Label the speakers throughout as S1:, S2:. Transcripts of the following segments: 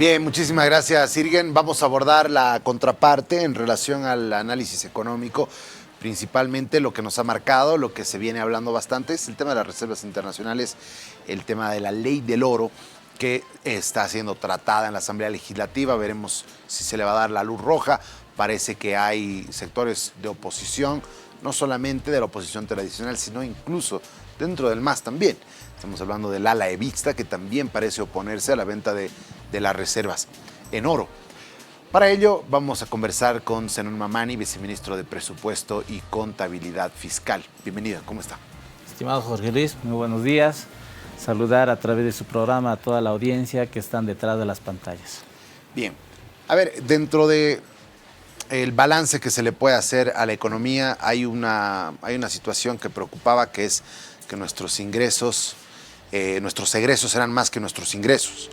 S1: Bien, muchísimas gracias, Irgen. Vamos a abordar la contraparte en relación al análisis económico. Principalmente lo que nos ha marcado, lo que se viene hablando bastante, es el tema de las reservas internacionales, el tema de la ley del oro, que está siendo tratada en la Asamblea Legislativa. Veremos si se le va a dar la luz roja. Parece que hay sectores de oposición, no solamente de la oposición tradicional, sino incluso dentro del MAS también. Estamos hablando del ala evista, que también parece oponerse a la venta de las reservas en oro. Para ello vamos a conversar con Zenón Mamani, viceministro de Presupuesto y Contabilidad Fiscal. Bienvenida, ¿cómo está?
S2: Estimado Jorge Luis, muy buenos días. Saludar a través de su programa a toda la audiencia que están detrás de las pantallas.
S1: Bien, a ver, dentro de el balance que se le puede hacer a la economía, hay una situación que preocupaba, que es que nuestros ingresos, nuestros egresos eran más que nuestros ingresos.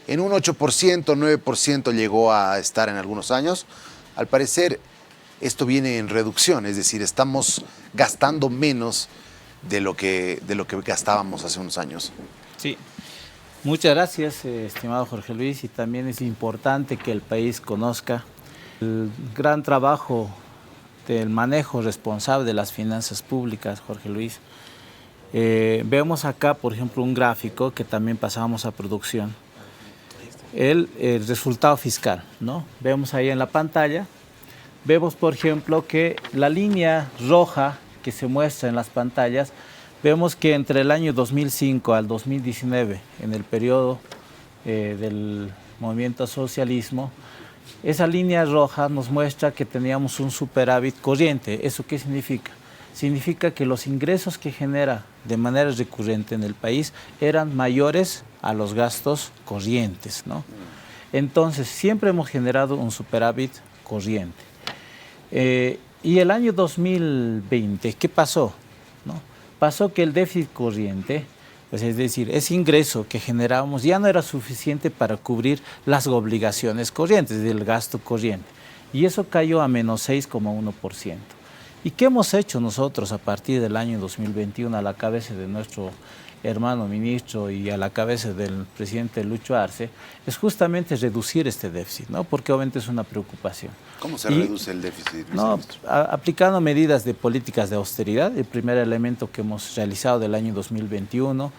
S1: En un 8%, 9% llegó a estar en algunos años. Al parecer, esto viene en reducción, es decir, estamos gastando menos de lo que gastábamos hace unos años.
S2: Sí, muchas gracias, estimado Jorge Luis, y también es importante que el país conozca el gran trabajo del manejo responsable de las finanzas públicas, Jorge Luis. Vemos acá, por ejemplo, un gráfico que también pasamos a producción. El resultado fiscal, ¿no? Vemos ahí en la pantalla, vemos por ejemplo que la línea roja que se muestra en las pantallas, vemos que entre el año 2005 al 2019, en el periodo del movimiento socialismo, esa línea roja nos muestra que teníamos un superávit corriente. ¿Eso qué significa? Significa que los ingresos que genera de manera recurrente en el país eran mayores a los gastos corrientes, ¿no? Entonces, siempre hemos generado un superávit corriente. Y el año 2020, ¿qué pasó? ¿No? Pasó que el déficit corriente, pues es decir, ese ingreso que generábamos ya no era suficiente para cubrir las obligaciones corrientes del gasto corriente. Y eso cayó a menos 6,1%. ¿Y qué hemos hecho nosotros a partir del año 2021 a la cabeza de nuestro hermano ministro y a la cabeza del presidente Lucho Arce? Es justamente reducir este déficit, ¿no? Porque obviamente es una preocupación.
S1: ¿Cómo se reduce el déficit?
S2: No, aplicando medidas de políticas de austeridad, el primer elemento que hemos realizado del año 2021.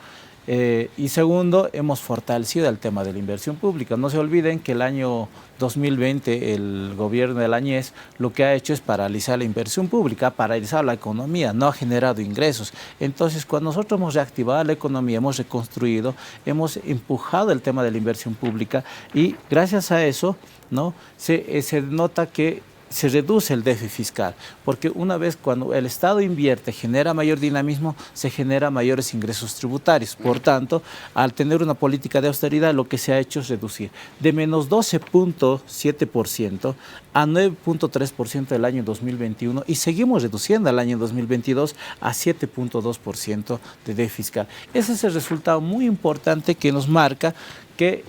S2: Y segundo, hemos fortalecido el tema de la inversión pública. No se olviden que el año 2020 el gobierno de Lañez lo que ha hecho es paralizar la inversión pública, ha paralizado la economía, no ha generado ingresos. Entonces, cuando nosotros hemos reactivado la economía, hemos reconstruido, hemos empujado el tema de la inversión pública y gracias a eso, ¿no? se nota que se reduce el déficit fiscal, porque una vez cuando el Estado invierte, genera mayor dinamismo, se genera mayores ingresos tributarios. Por tanto, al tener una política de austeridad, lo que se ha hecho es reducir de menos 12,7% a 9,3% del año 2021 y seguimos reduciendo al año 2022 a 7,2% de déficit fiscal. Ese es el resultado muy importante que nos marca que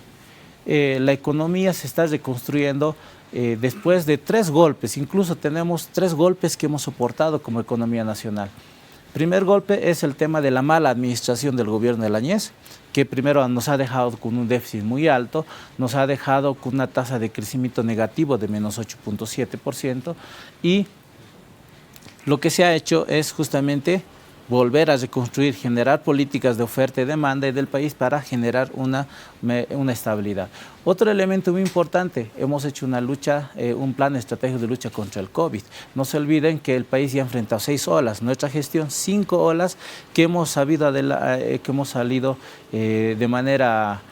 S2: la economía se está reconstruyendo después de 3 golpes, incluso tenemos 3 golpes que hemos soportado como economía nacional. Primer golpe es el tema de la mala administración del gobierno de Lañez, que primero nos ha dejado con un déficit muy alto, nos ha dejado con una tasa de crecimiento negativo de menos 8,7% y lo que se ha hecho es justamente volver a reconstruir, generar políticas de oferta y demanda del país para generar una estabilidad. Otro elemento muy importante, hemos hecho una lucha, un plan estratégico de lucha contra el COVID. No se olviden que el país ya ha enfrentado 6 olas, nuestra gestión 5 olas que hemos salido de manera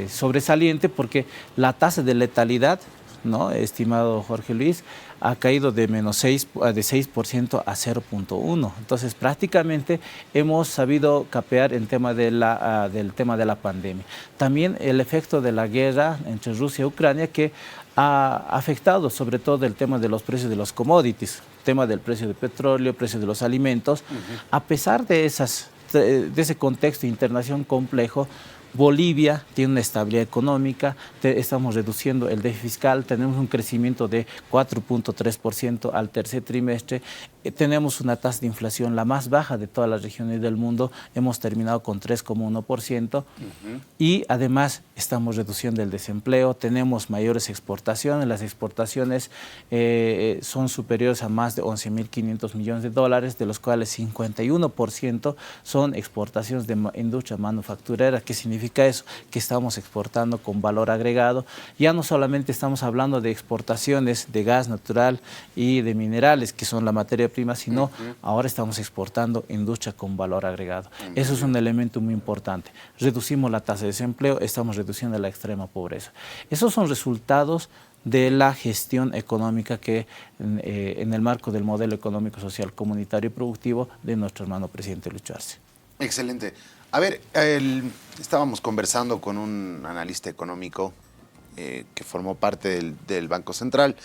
S2: sobresaliente porque la tasa de letalidad, ¿no, estimado Jorge Luis, ha caído de menos 6% a 0,1%. Entonces, prácticamente hemos sabido capear el tema del tema de la pandemia. También el efecto de la guerra entre Rusia y Ucrania que ha afectado sobre todo el tema de los precios de los commodities, tema del precio del petróleo, precio de los alimentos. A pesar de ese contexto de internación complejo, Bolivia tiene una estabilidad económica, estamos reduciendo el déficit fiscal, tenemos un crecimiento de 4.3% al tercer trimestre, tenemos una tasa de inflación la más baja de todas las regiones del mundo, hemos terminado con 3,1% y además estamos reduciendo el desempleo, tenemos mayores exportaciones, las exportaciones son superiores a más de 11.500 millones de dólares, de los cuales 51% son exportaciones de industria manufacturera. ¿Qué significa eso? Que estamos exportando con valor agregado. Ya no solamente estamos hablando de exportaciones de gas natural y de minerales, que son la materia prima, sino ahora estamos exportando industria con valor agregado. Eso es un elemento muy importante. Reducimos la tasa de desempleo, estamos reduciendo la extrema pobreza. Esos son resultados de la gestión económica que en el marco del modelo económico, social, comunitario y productivo de nuestro hermano presidente Lucho Arce.
S1: Excelente. A ver, estábamos conversando con un analista económico que formó parte del Banco Central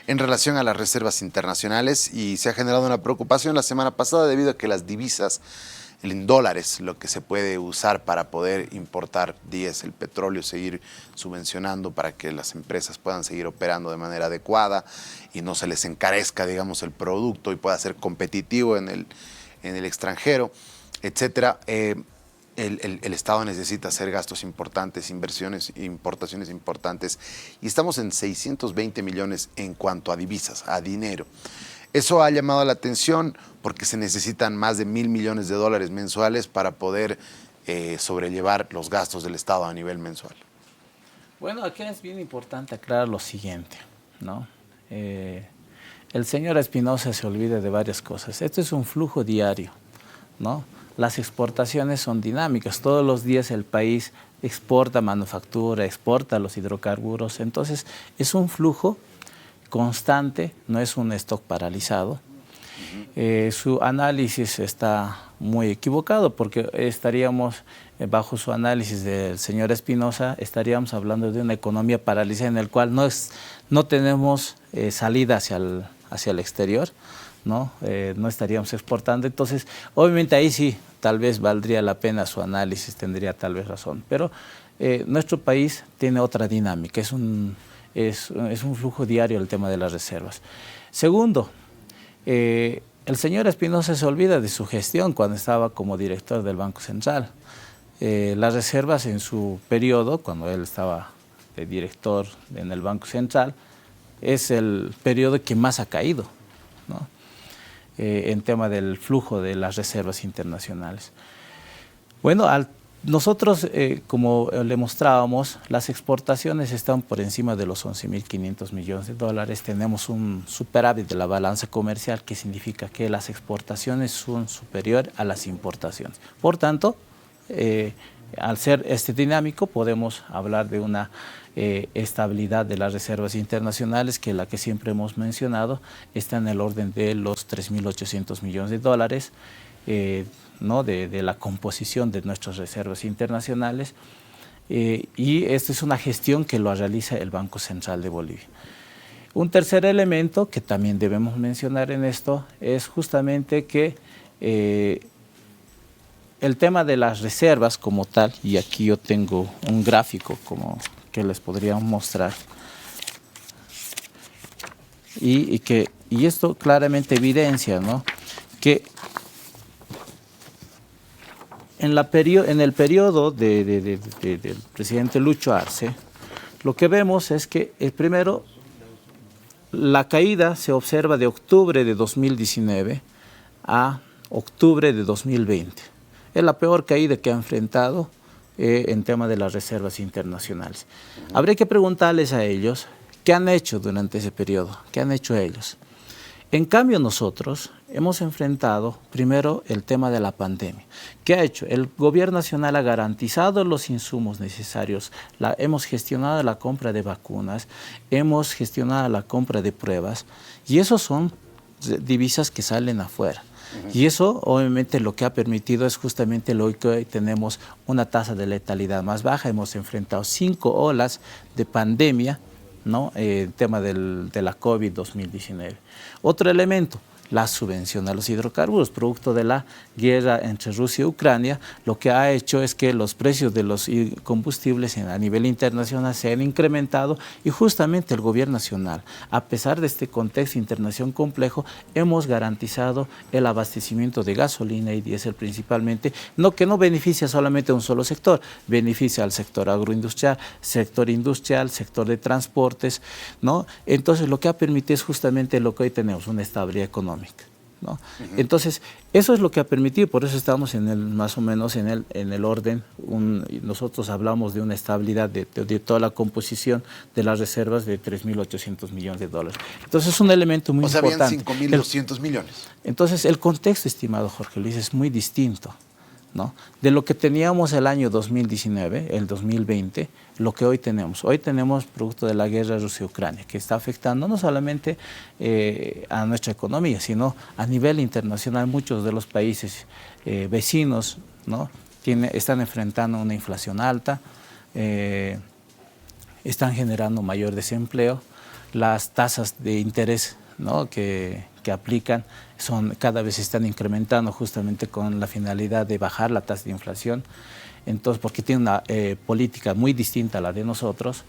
S1: en relación a las reservas internacionales y se ha generado una preocupación la semana pasada debido a que las divisas en dólares, lo que se puede usar para poder importar diésel, petróleo, seguir subvencionando para que las empresas puedan seguir operando de manera adecuada y no se les encarezca, digamos, el producto y pueda ser competitivo en el extranjero, etcétera. El Estado necesita hacer gastos importantes, inversiones, importaciones importantes y estamos en 620 millones en cuanto a divisas, a dinero. Eso ha llamado la atención porque se necesitan más de 1.000 millones de dólares mensuales para poder sobrellevar los gastos del Estado a nivel mensual.
S2: Bueno, aquí es bien importante aclarar lo siguiente, ¿no? El señor Espinosa se olvida de varias cosas. Esto es un flujo diario, ¿no? Las exportaciones son dinámicas. Todos los días el país exporta manufactura, exporta los hidrocarburos. Entonces, es un flujo constante, no es un stock paralizado. Su análisis está muy equivocado porque estaríamos, bajo su análisis del señor Espinosa, estaríamos hablando de una economía paralizada en el cual no tenemos salida hacia el exterior, ¿no? No estaríamos exportando. Entonces, obviamente ahí sí, tal vez valdría la pena su análisis, tendría tal vez razón. Pero nuestro país tiene otra dinámica, es un flujo diario el tema de las reservas. Segundo, el señor Espinosa se olvida de su gestión cuando estaba como director del Banco Central. Las reservas en su periodo, cuando él estaba de director en el Banco Central, es el periodo que más ha caído, ¿no? En tema del flujo de las reservas internacionales. Bueno, nosotros, como le mostrábamos, las exportaciones están por encima de los 11.500 millones de dólares. Tenemos un superávit de la balanza comercial, que significa que las exportaciones son superiores a las importaciones. Por tanto, al ser dinámico, podemos hablar de una estabilidad de las reservas internacionales, que la que siempre hemos mencionado está en el orden de los 3.800 millones de dólares, ¿no? de la composición de nuestras reservas internacionales, y esta es una gestión que lo realiza el Banco Central de Bolivia. Un tercer elemento que también debemos mencionar en esto es justamente que el tema de las reservas como tal, y aquí yo tengo un gráfico como que les podría mostrar, y esto claramente evidencia, ¿no?, que en el periodo del presidente Lucho Arce, lo que vemos es que primero la caída se observa de octubre de 2019 a octubre de 2020. Es la peor caída que ha enfrentado en tema de las reservas internacionales. Habría que preguntarles a ellos qué han hecho durante ese periodo, qué han hecho ellos. En cambio, nosotros hemos enfrentado primero el tema de la pandemia. ¿Qué ha hecho? El gobierno nacional ha garantizado los insumos necesarios, hemos gestionado la compra de vacunas, hemos gestionado la compra de pruebas, y esos son divisas que salen afuera. Y eso obviamente lo que ha permitido es justamente lo que hoy tenemos una tasa de letalidad más baja. Hemos enfrentado 5 olas de pandemia, ¿no? El tema de la COVID-2019. Otro elemento, la subvención a los hidrocarburos. Producto de la guerra entre Rusia y Ucrania, lo que ha hecho es que los precios de los combustibles a nivel internacional se han incrementado y justamente el gobierno nacional, a pesar de este contexto internacional complejo, hemos garantizado el abastecimiento de gasolina y diésel principalmente, que no beneficia solamente a un solo sector, beneficia al sector agroindustrial, sector de transportes, ¿no? Entonces lo que ha permitido es justamente lo que hoy tenemos, una estabilidad económica, ¿no? Entonces, eso es lo que ha permitido, por eso estamos más o menos en el orden, nosotros hablamos de una estabilidad de toda la composición de las reservas de 3.800 millones de dólares. Entonces, es un elemento muy importante.
S1: O sea, habían 5.200 millones.
S2: Entonces, el contexto, estimado Jorge Luis, es muy distinto, ¿no? De lo que teníamos el año 2019, el 2020, lo que hoy tenemos. Hoy tenemos producto de la guerra Rusia-Ucrania, que está afectando no solamente a nuestra economía, sino a nivel internacional. Muchos de los países vecinos, ¿no?, están enfrentando una inflación alta, están generando mayor desempleo, las tasas de interés, ¿no?, que aplican cada vez se están incrementando justamente con la finalidad de bajar la tasa de inflación. Entonces, porque tiene una política muy distinta a la de nosotros.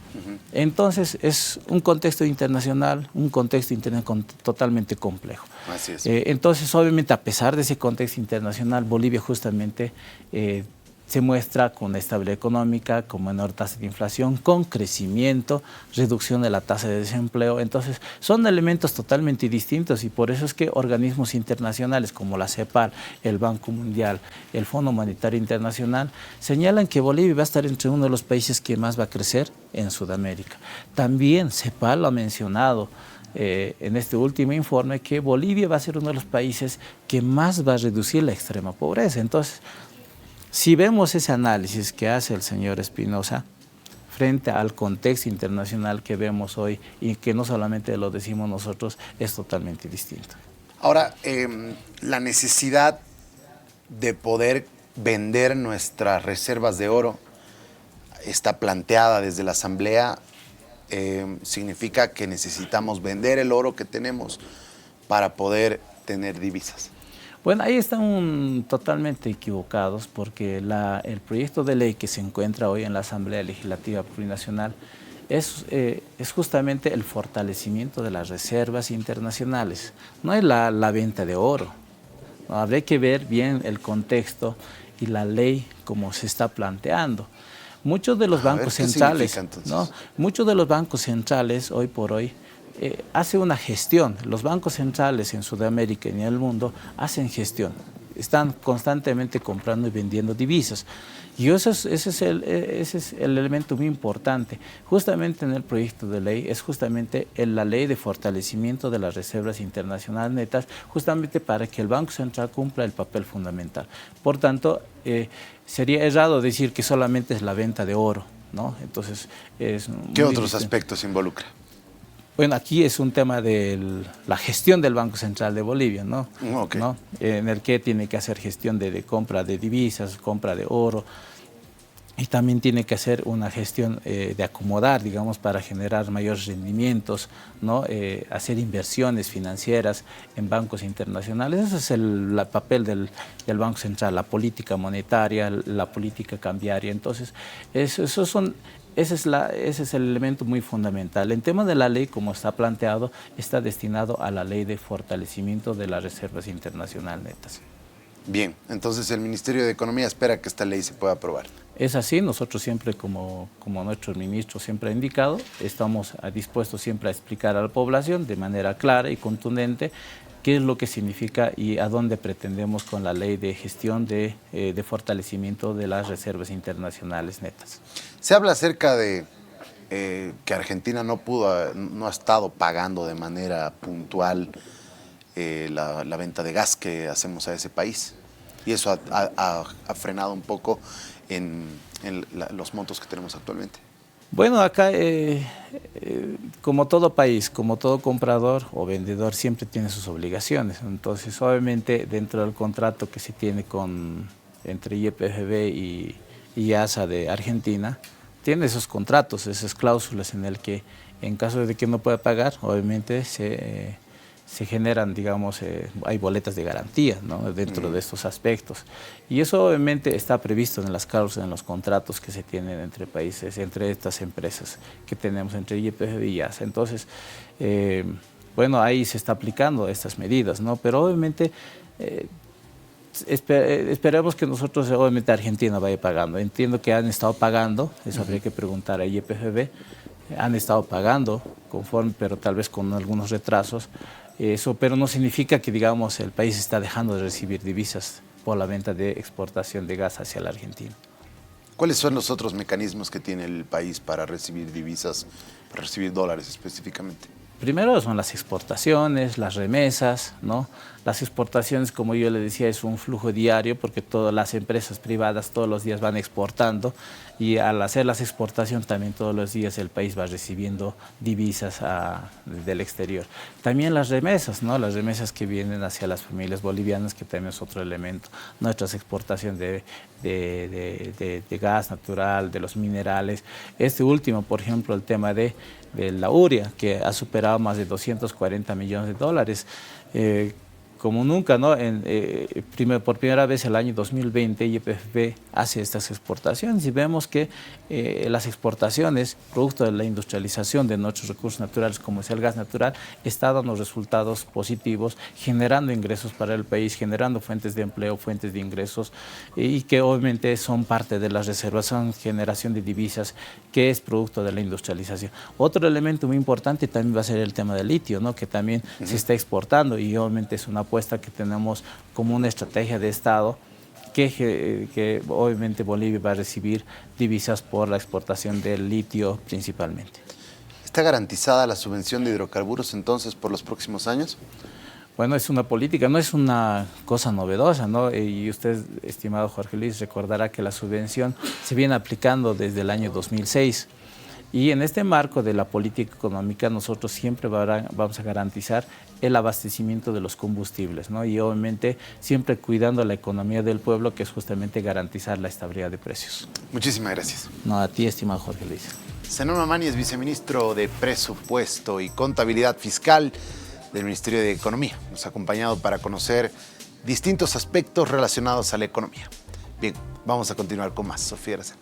S2: Entonces, es un contexto internacional totalmente complejo.
S1: Así es.
S2: Entonces, obviamente, a pesar de ese contexto internacional, Bolivia justamente se muestra con estabilidad económica, con menor tasa de inflación, con crecimiento, reducción de la tasa de desempleo. Entonces, son elementos totalmente distintos y por eso es que organismos internacionales como la CEPAL, el Banco Mundial, el Fondo Monetario Internacional, señalan que Bolivia va a estar entre uno de los países que más va a crecer en Sudamérica. También CEPAL lo ha mencionado en este último informe, que Bolivia va a ser uno de los países que más va a reducir la extrema pobreza. Entonces, si vemos ese análisis que hace el señor Espinosa frente al contexto internacional que vemos hoy y que no solamente lo decimos nosotros, es totalmente distinto.
S1: Ahora, la necesidad de poder vender nuestras reservas de oro está planteada desde la Asamblea. Significa que necesitamos vender el oro que tenemos para poder tener divisas.
S2: Bueno, ahí están totalmente equivocados porque el proyecto de ley que se encuentra hoy en la Asamblea Legislativa Plurinacional es justamente el fortalecimiento de las reservas internacionales, no es la venta de oro. ¿No? Habría que ver bien el contexto y la ley como se está planteando. Muchos de los bancos centrales, ¿no? Muchos de los bancos centrales hoy por hoy hace una gestión. Los bancos centrales en Sudamérica y en el mundo hacen gestión. Están constantemente comprando y vendiendo divisas. Y ese es el elemento muy importante. Justamente en el proyecto de ley es justamente la ley de fortalecimiento de las reservas internacionales netas, justamente para que el Banco Central cumpla el papel fundamental. Por tanto, sería errado decir que solamente es la venta de oro, ¿no? Entonces,
S1: ¿qué otros aspectos involucra?
S2: Bueno, aquí es un tema de la gestión del Banco Central de Bolivia, ¿no?
S1: Okay.
S2: ¿No? En el que tiene que hacer gestión de compra de divisas, compra de oro, y también tiene que hacer una gestión de acomodar, digamos, para generar mayores rendimientos, ¿no? Hacer inversiones financieras en bancos internacionales. Ese es el papel del Banco Central, la política monetaria, la política cambiaria. Entonces, ese es el elemento muy fundamental. En tema de la ley, como está planteado, está destinado a la ley de fortalecimiento de las reservas internacionales netas.
S1: Bien, entonces el Ministerio de Economía espera que esta ley se pueda aprobar.
S2: Es así, nosotros siempre, como nuestro ministro siempre ha indicado, estamos dispuestos siempre a explicar a la población de manera clara y contundente qué es lo que significa y a dónde pretendemos con la ley de gestión de fortalecimiento de las reservas internacionales netas.
S1: Se habla acerca de que Argentina no ha estado pagando de manera puntual la venta de gas que hacemos a ese país. Y eso ha frenado un poco en los montos que tenemos actualmente.
S2: Bueno, acá, como todo país, como todo comprador o vendedor, siempre tiene sus obligaciones. Entonces, obviamente, dentro del contrato que se tiene entre YPFB y ASA de Argentina, tiene esos contratos, esas cláusulas en el que, en caso de que no pueda pagar, obviamente se se generan, digamos, hay boletas de garantía, ¿no?, dentro de estos aspectos. Y eso obviamente está previsto en las cláusulas, en los contratos que se tienen entre países, entre estas empresas que tenemos, entre YPF y IASA. Entonces, bueno, ahí se está aplicando estas medidas, ¿no? Pero obviamente esperemos que nosotros, obviamente Argentina vaya pagando. Entiendo que han estado pagando, eso habría que preguntar a YPFB, han estado pagando conforme, pero tal vez con algunos retrasos. Eso, pero no significa que, digamos, el país está dejando de recibir divisas por la venta de exportación de gas hacia la Argentina.
S1: ¿Cuáles son los otros mecanismos que tiene el país para recibir divisas, para recibir dólares específicamente?
S2: Primero son las exportaciones, las remesas, ¿no? Las exportaciones, como yo le decía, es un flujo diario porque todas las empresas privadas todos los días van exportando y al hacer las exportaciones también todos los días el país va recibiendo divisas del exterior. También las remesas, ¿no? Las remesas que vienen hacia las familias bolivianas, que también es otro elemento. Nuestras exportaciones de gas natural, de los minerales. Este último, por ejemplo, el tema de la urea, que ha superado más de 240 millones de dólares. Como nunca, ¿no? Por primera vez el año 2020 YPF hace estas exportaciones y vemos que las exportaciones, producto de la industrialización de nuestros recursos naturales como es el gas natural, está dando resultados positivos, generando ingresos para el país, generando fuentes de empleo, fuentes de ingresos y que obviamente son parte de las reservas, son generación de divisas que es producto de la industrialización. Otro elemento muy importante también va a ser el tema del litio, ¿no? Que también se está exportando y obviamente es una apuesta que tenemos como una estrategia de Estado que obviamente Bolivia va a recibir divisas por la exportación del litio principalmente.
S1: ¿Está garantizada la subvención de hidrocarburos entonces por los próximos años?
S2: Bueno, es una política, no es una cosa novedosa, ¿no? Y usted, estimado Jorge Luis, recordará que la subvención se viene aplicando desde el año 2006. Y en este marco de la política económica nosotros siempre vamos a garantizar el abastecimiento de los combustibles, ¿no? Y obviamente siempre cuidando la economía del pueblo, que es justamente garantizar la estabilidad de precios.
S1: Muchísimas gracias.
S2: No, a ti, estimado Jorge Luis.
S1: Zenón Mamani es viceministro de Presupuesto y Contabilidad Fiscal del Ministerio de Economía. Nos ha acompañado para conocer distintos aspectos relacionados a la economía. Bien, vamos a continuar con más. Sofía Araceli.